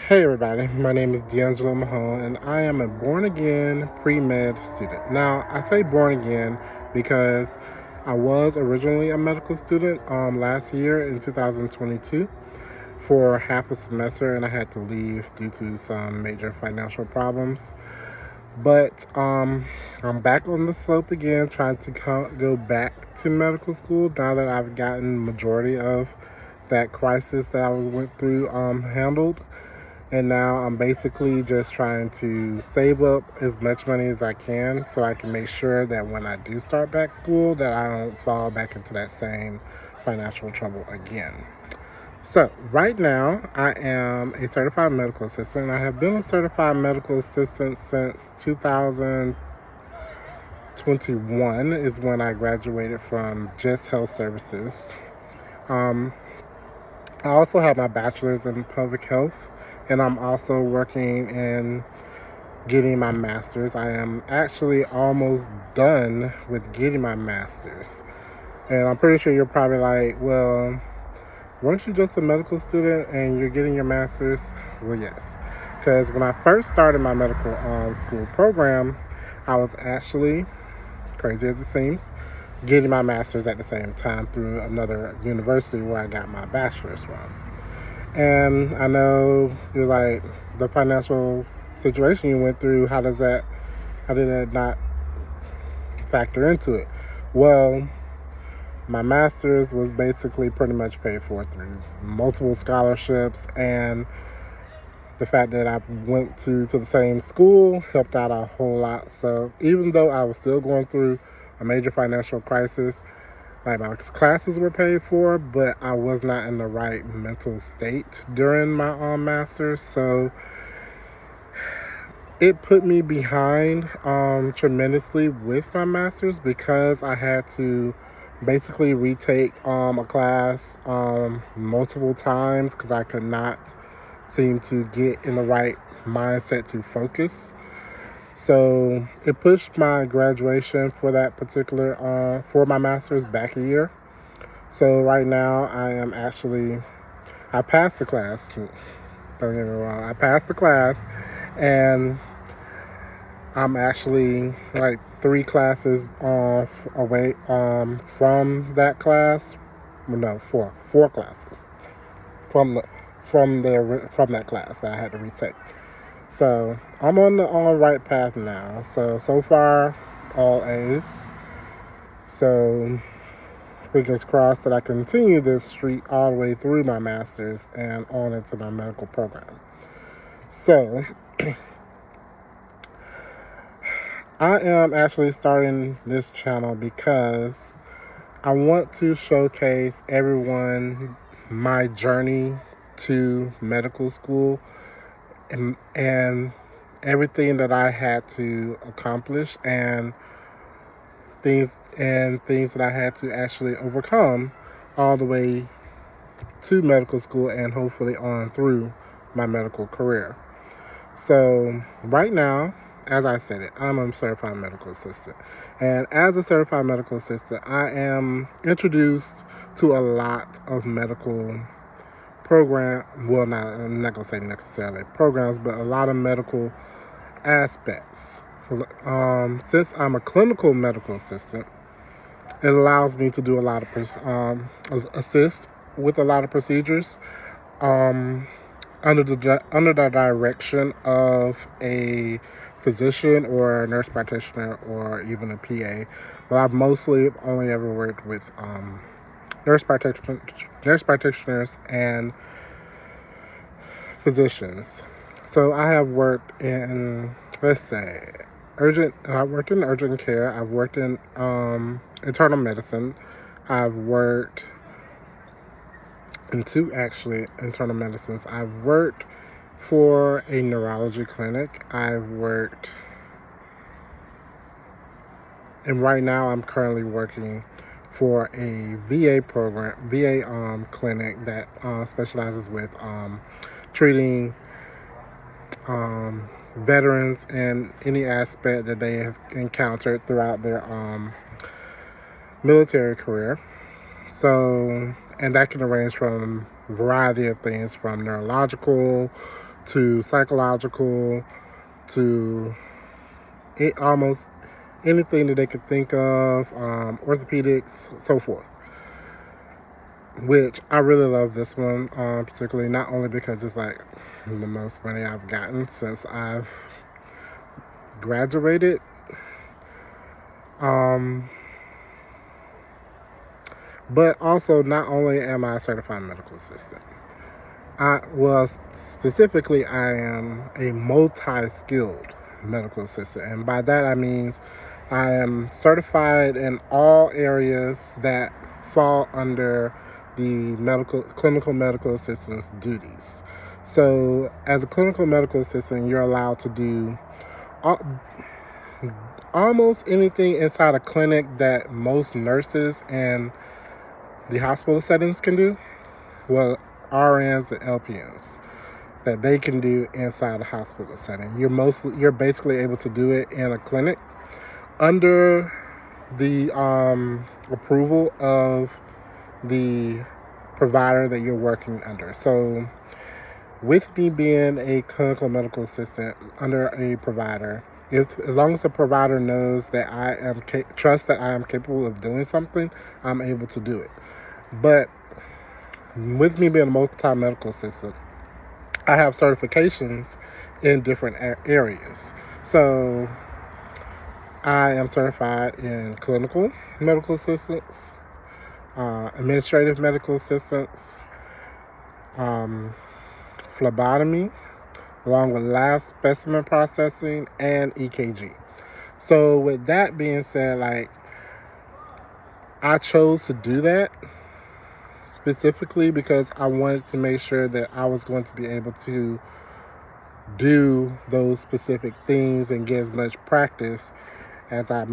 Hey everybody, my name is D'Angelo Mahone and I am a born again pre-med student. Now, I say born again because I was originally a medical student last year in 2022 for half a semester and I had to leave due to some major financial problems. But I'm back on the slope again, trying to go back to medical school now that I've gotten majority of that crisis that I was went through handled. And now I'm basically just trying to save up as much money as I can so I can make sure that when I do start back school that I don't fall back into that same financial trouble again. So right now I am a certified medical assistant. I have been a certified medical assistant since 2021 is when I graduated from Just Health Services. Um, I also have my bachelor's in public health, and I'm also working in getting my master's. I am actually almost done with getting my master's. And I'm pretty sure you're probably like, well, weren't you just a medical student and you're getting your master's? Well, yes. Because when I first started my medical school program, I was actually, crazy as it seems, getting my master's at the same time through another university where I got my bachelor's from. And I know you're like, the financial situation you went through, how did that not factor into it? Well, my master's was basically pretty much paid for through multiple scholarships, and the fact that I went to the same school helped out a whole lot. So even though I was still going through a major financial crisis, like my classes were paid for, but I was not in the right mental state during my master's. So it put me behind tremendously with my master's because I had to basically retake a class multiple times because I could not seem to get in the right mindset to focus. So it pushed my graduation for that particular for my master's back a year. So right now I passed the class. Don't get me wrong, I passed the class, and I'm actually like three classes away from that class. No, four classes from the from that class that I had to retake. So I'm on the right path now. So far, all A's. So fingers crossed that I continue this streak all the way through my master's and on into my medical program. So I am actually starting this channel because I want to showcase everyone my journey to medical school and everything that I had to accomplish and things that I had to actually overcome all the way to medical school and hopefully on through my medical career. So right now, as I said it, I'm a certified medical assistant. And as a certified medical assistant, I am introduced to a lot of medical I'm not going to say necessarily programs, but a lot of medical aspects. Since I'm a clinical medical assistant, it allows me to do a lot of assist with a lot of procedures. Um, under the direction of a physician or a nurse practitioner or even a PA, but I've mostly only ever worked with nurse practitioners and physicians. So I have worked in, let's say, I've worked in urgent care. I've worked in internal medicine. I've worked in two actually internal medicines. I've worked for a neurology clinic. I've worked, and right now I'm currently working for a VA clinic that specializes with treating veterans and any aspect that they have encountered throughout their military career. So, and that can range from a variety of things from neurological to psychological to almost anything that they could think of, orthopedics, so forth. Which I really love this one, particularly not only because it's like the most money I've gotten since I've graduated, but also not only am I a certified medical assistant, specifically I am a multi-skilled medical assistant, and by that I mean I am certified in all areas that fall under the clinical medical assistant's duties. So as a clinical medical assistant, you're allowed to do almost anything inside a clinic that most nurses and the hospital settings can do. Well, RNs and LPNs that they can do inside a hospital setting. You're basically able to do it in a clinic under the approval of the provider that you're working under. So with me being a clinical medical assistant under a provider, as long as the provider knows that trust that I am capable of doing something, I'm able to do it. But with me being a multi-medical assistant, I have certifications in different areas. So I am certified in clinical medical assistance, administrative medical assistance, phlebotomy, along with lab specimen processing and EKG. So with that being said, I chose to do that specifically because I wanted to make sure that I was going to be able to do those specific things and get as much practice as I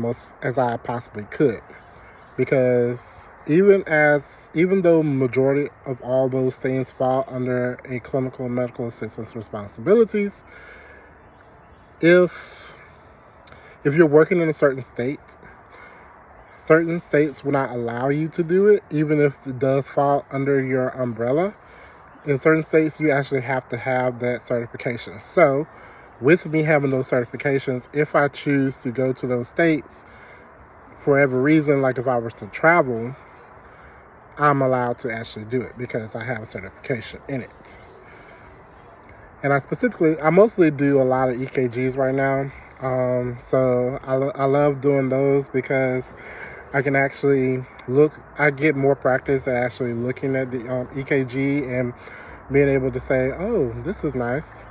possibly could. Because even though majority of all those things fall under a clinical medical assistant's responsibilities, if you're working in a certain states will not allow you to do it, even if it does fall under your umbrella. In certain states, you actually have to have that certification. So with me having those certifications, if I choose to go to those states for every reason, like if I was to travel, I'm allowed to actually do it because I have a certification in it. And I mostly do a lot of EKGs right now. So I love doing those because I can actually I get more practice at actually looking at the EKG and being able to say, oh, this is nice.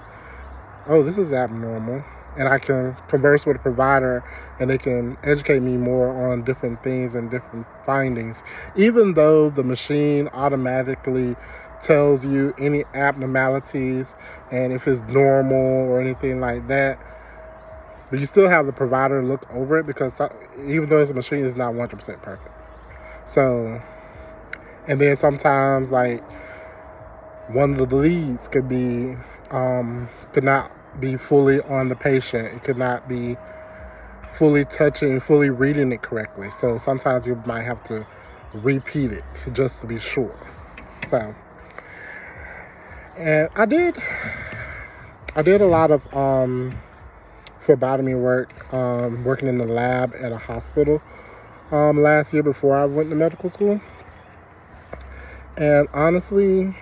Oh, this is abnormal. And I can converse with a provider and they can educate me more on different things and different findings. Even though the machine automatically tells you any abnormalities and if it's normal or anything like that, but you still have the provider look over it because even though it's a machine, it's not 100% perfect. So, and then sometimes one of the leads could not be fully on the patient. It could not be fully touching, fully reading it correctly. So sometimes you might have to repeat it just to be sure. So, and I did a lot of phlebotomy work, working in the lab at a hospital last year before I went to medical school. And honestly,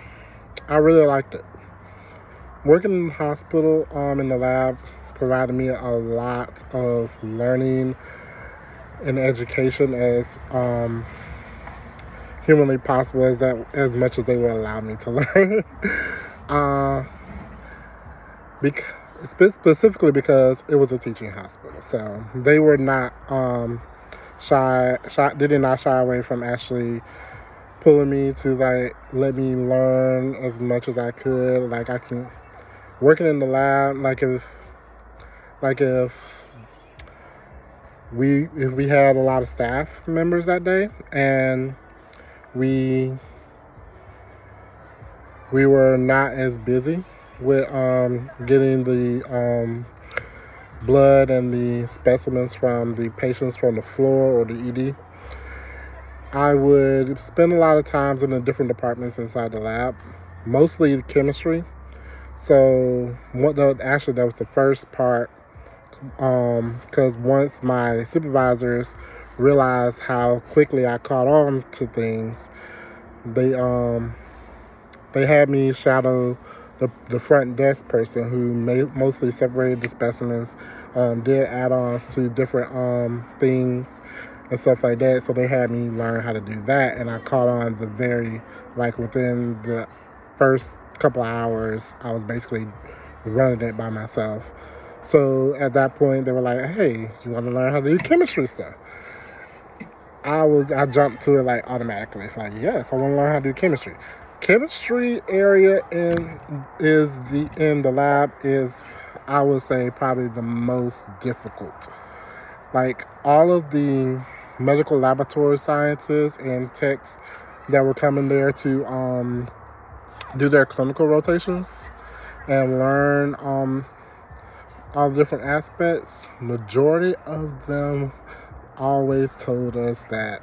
I really liked it. Working in the hospital, in the lab, provided me a lot of learning and education as humanly possible as much as they will allow me to learn. Specifically because it was a teaching hospital, so they were not they did not shy away from actually pulling me to let me learn as much as I could. Working in the lab, if we had a lot of staff members that day and we were not as busy with getting the blood and the specimens from the patients from the floor or the ED, I would spend a lot of times in the different departments inside the lab, mostly chemistry. So actually that was the first part, because once my supervisors realized how quickly I caught on to things, they they had me shadow the front desk person who mostly separated the specimens, did add-ons to different things and stuff like that. So they had me learn how to do that, and I caught on within the first couple of hours, I was basically running it by myself. So at that point, they were like, "Hey, you want to learn how to do chemistry stuff?" I jumped to it like automatically. Like, yes, I want to learn how to do chemistry. Chemistry area in the lab is, I would say, probably the most difficult. Like, all of the medical laboratory scientists and techs that were coming there to do their clinical rotations and learn all the different aspects, majority of them always told us that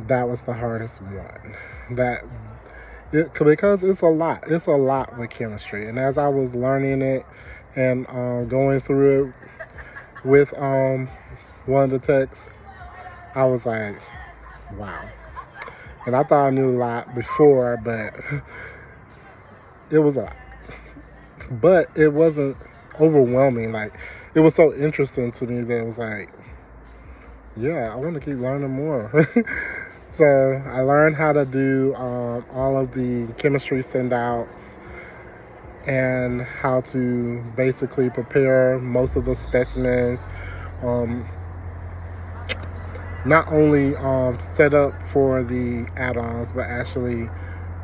was the hardest one. Because it's a lot. It's a lot with chemistry. And as I was learning it and going through it with one of the techs, I was like, wow. And I thought I knew a lot before, but it was a lot. But it wasn't overwhelming. Like, it was so interesting to me that it was like, yeah, I want to keep learning more. So I learned how to do all of the chemistry send-outs and how to basically prepare most of the specimens. Not only set up for the add-ons, but actually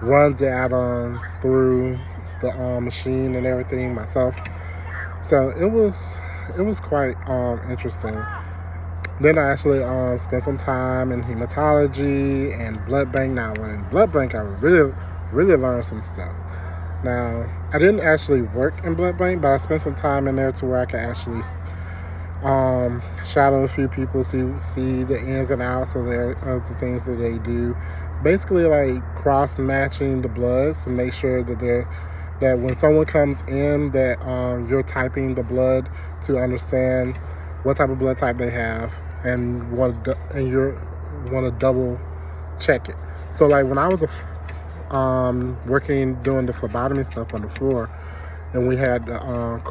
run the add-ons through the machine and everything myself. So it was quite interesting. Then I actually spent some time in hematology and blood bank. Now, in blood bank, I really learned some stuff. Now, I didn't actually work in blood bank, but I spent some time in there to where I could actually shadow a few people, see the ins and outs of the things that they do. Basically, like cross matching the bloods to make sure that when someone comes in, that you're typing the blood to understand what type of blood type they have, and you want to double check it. So, like when I was working doing the phlebotomy stuff on the floor, and we had to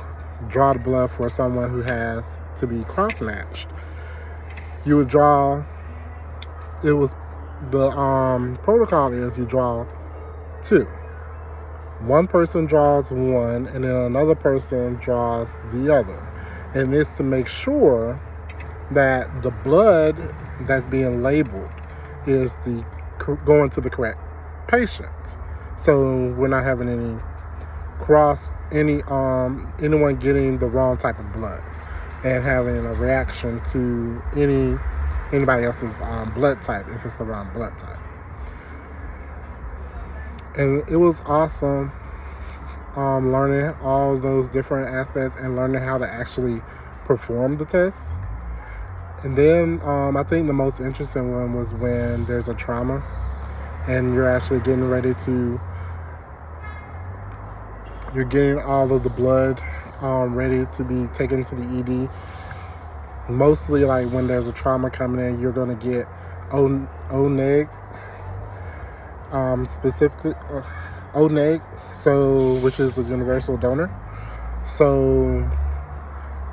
draw the blood for someone who has to be cross matched, you would draw. It was the protocol is you draw two. One person draws one, and then another person draws the other. And it's to make sure that the blood that's being labeled is going to the correct patient. So we're not having anyone getting the wrong type of blood and having a reaction to anybody else's blood type if it's the wrong blood type. And it was awesome learning all those different aspects and learning how to actually perform the test. And then I think the most interesting one was when there's a trauma and you're actually you're getting all of the blood ready to be taken to the ED. Mostly, like when there's a trauma coming in, you're going to get O-neg, specifically O-neg, which is a universal donor. So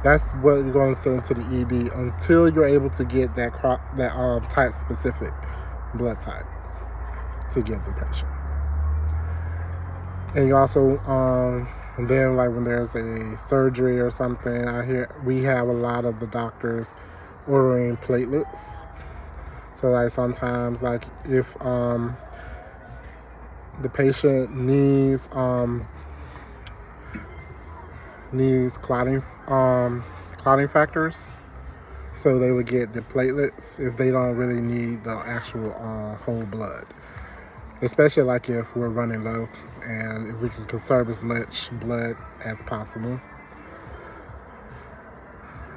that's what you're going to send to the ED until you're able to get that type specific blood type to give the patient. And you also and then like when there's a surgery or something, we have a lot of the doctors ordering platelets. So like sometimes, like if the patient needs clotting factors, so they would get the platelets if they don't really need the actual whole blood. Especially like if we're running low and if we can conserve as much blood as possible.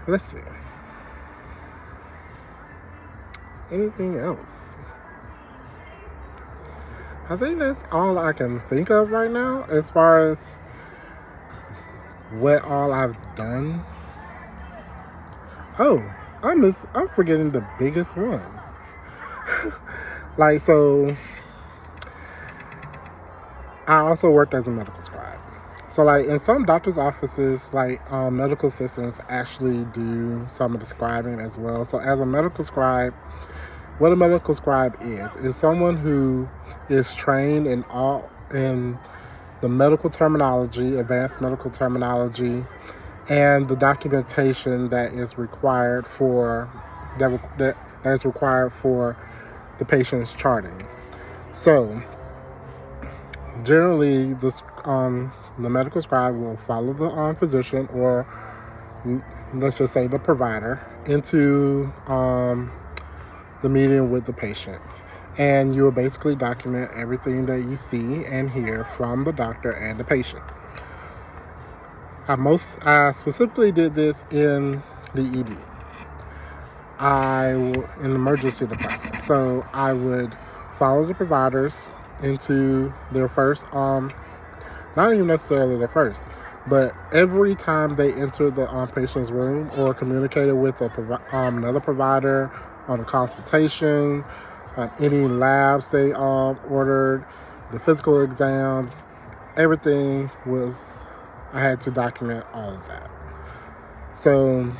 Let's see. Anything else? I think that's all I can think of right now as far as what all I've done. Oh, I'm forgetting the biggest one. Like, so I also worked as a medical scribe. So, like, in some doctor's offices, like, medical assistants actually do some of the scribing as well. So, as a medical scribe, what a medical scribe is someone who is trained in the medical terminology, advanced medical terminology, and the documentation that is required for that is required for the patient's charting. So, generally, the medical scribe will follow the physician, or let's just say the provider, into the meeting with the patient. And you will basically document everything that you see and hear from the doctor and the patient. I specifically did this in the ED. In the emergency department. So I would follow the providers into their first, not even necessarily their first, but every time they entered the patient's room or communicated with another provider on a consultation, any labs they ordered, the physical exams, everything was, I had to document all of that. So,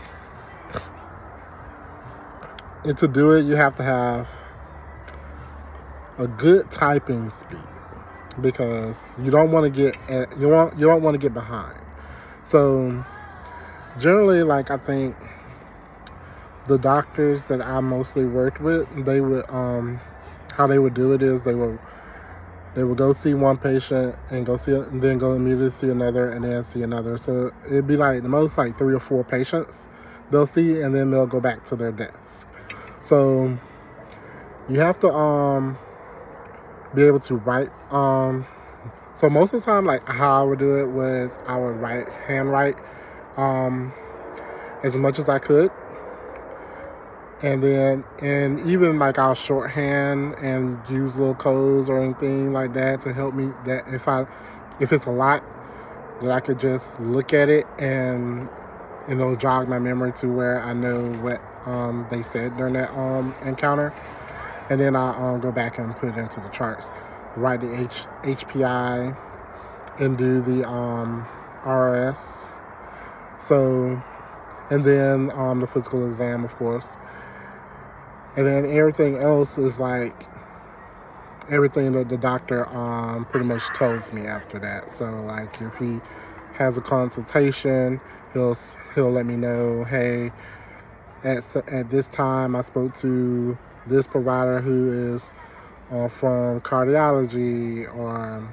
and to do it, you have to have a good typing speed, because you don't want to you don't want to get behind. So generally, like, I think the doctors that I mostly worked with, they would how they would do it is they would go see one patient and then go immediately see another and then see another. So it'd be like the most like 3 or 4 patients they'll see, and then they'll go back to their desk. So you have to be able to write. So most of the time, like, how I would do it was I would handwrite as much as I could. And even like I'll shorthand and use little codes or anything like that to help me, that if it's a lot, that I could just look at it and it'll jog my memory to where I know what they said during that encounter. And then I'll go back and put it into the charts, write the HPI, and do the RS. So, and then the physical exam, of course. And then everything else is like everything that the doctor pretty much tells me after that. So, like, if he has a consultation, he'll let me know, hey, at this time I spoke to this provider who is from cardiology or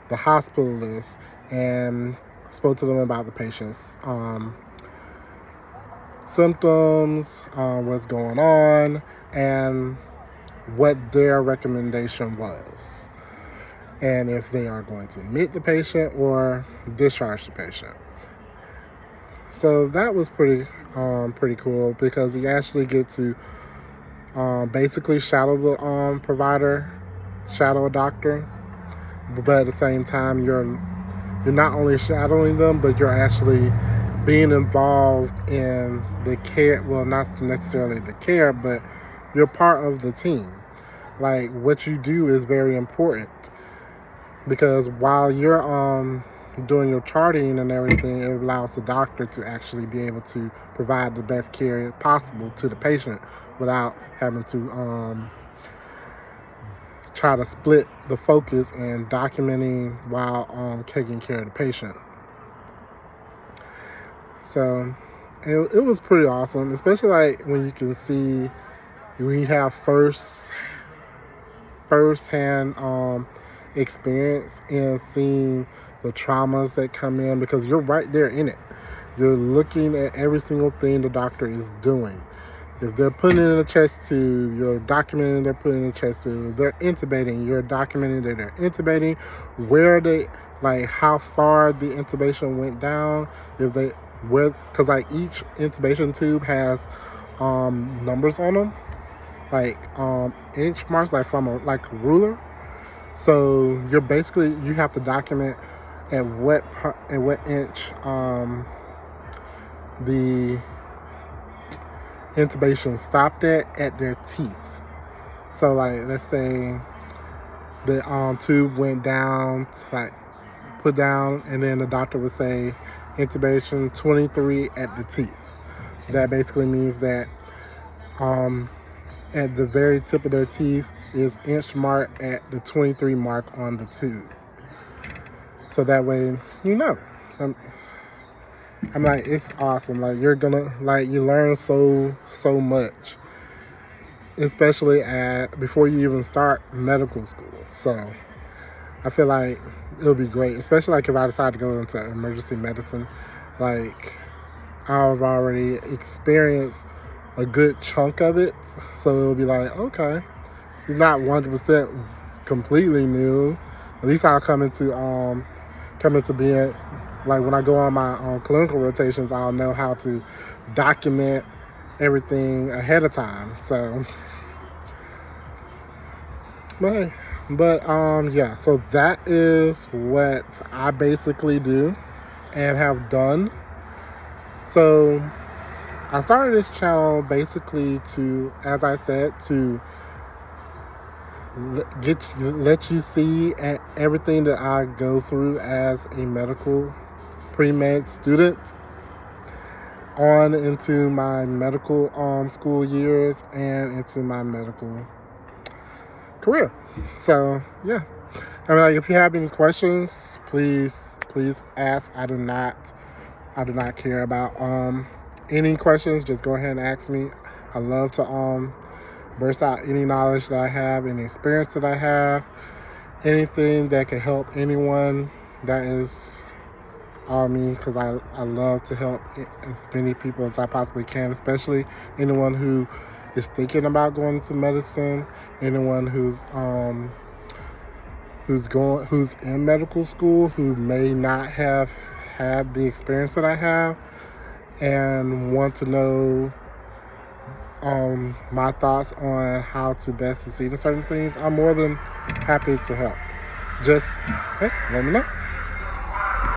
the hospitalist, and spoke to them about the patient's symptoms, what's going on, and what their recommendation was, and if they are going to admit the patient or discharge the patient. So that was pretty cool, because you actually get to basically shadow the provider, shadow a doctor, but at the same time you're not only shadowing them, but you're actually being involved in the care. Well, not necessarily the care, but you're part of the team. Like, what you do is very important, because while you're doing your charting and everything, it allows the doctor to actually be able to provide the best care possible to the patient without having to try to split the focus and documenting while taking care of the patient. So it was pretty awesome, especially like when you can see, when you have first-hand experience in seeing the traumas that come in, because you're right there in it. You're looking at every single thing the doctor is doing. If they're putting in a chest tube, you're documenting they're putting in a chest tube. If they're intubating, you're documenting that they're intubating, where they, like, how far the intubation went down, because like each intubation tube has numbers on them, like inch marks, like from a ruler. So you have to document at what inch the intubation stopped at their teeth. So like, let's say the tube went down, like put down, and then the doctor would say intubation 23 at the teeth. That basically means that at the very tip of their teeth is inch mark at the 23 mark on the tube. So that way, you know. I'm like, it's awesome. Like, you're gonna, like, you learn so much, especially before you even start medical school. So I feel like it'll be great, especially like if I decide to go into emergency medicine. Like, I've already experienced a good chunk of it, so it'll be like, okay, it's not 100% completely new. At least I'll come into being, like, when I go on my clinical rotations, I'll know how to document everything ahead of time. So, yeah. So that is what I basically do and have done. So I started this channel basically to, as I said, to let you see everything that I go through as a medical pre-med student on into my medical school years and into my medical career. So yeah, I mean, like, if you have any questions, please ask. I do not care about any questions. Just go ahead and ask me. I love to burst out any knowledge that I have, any experience that I have, anything that can help anyone. That is all me, because I love to help as many people as I possibly can, especially anyone who is thinking about going into medicine, anyone who's in medical school who may not have had the experience that I have and want to know my thoughts on how to best succeed in certain things. I'm more than happy to help. Just, hey, let me know.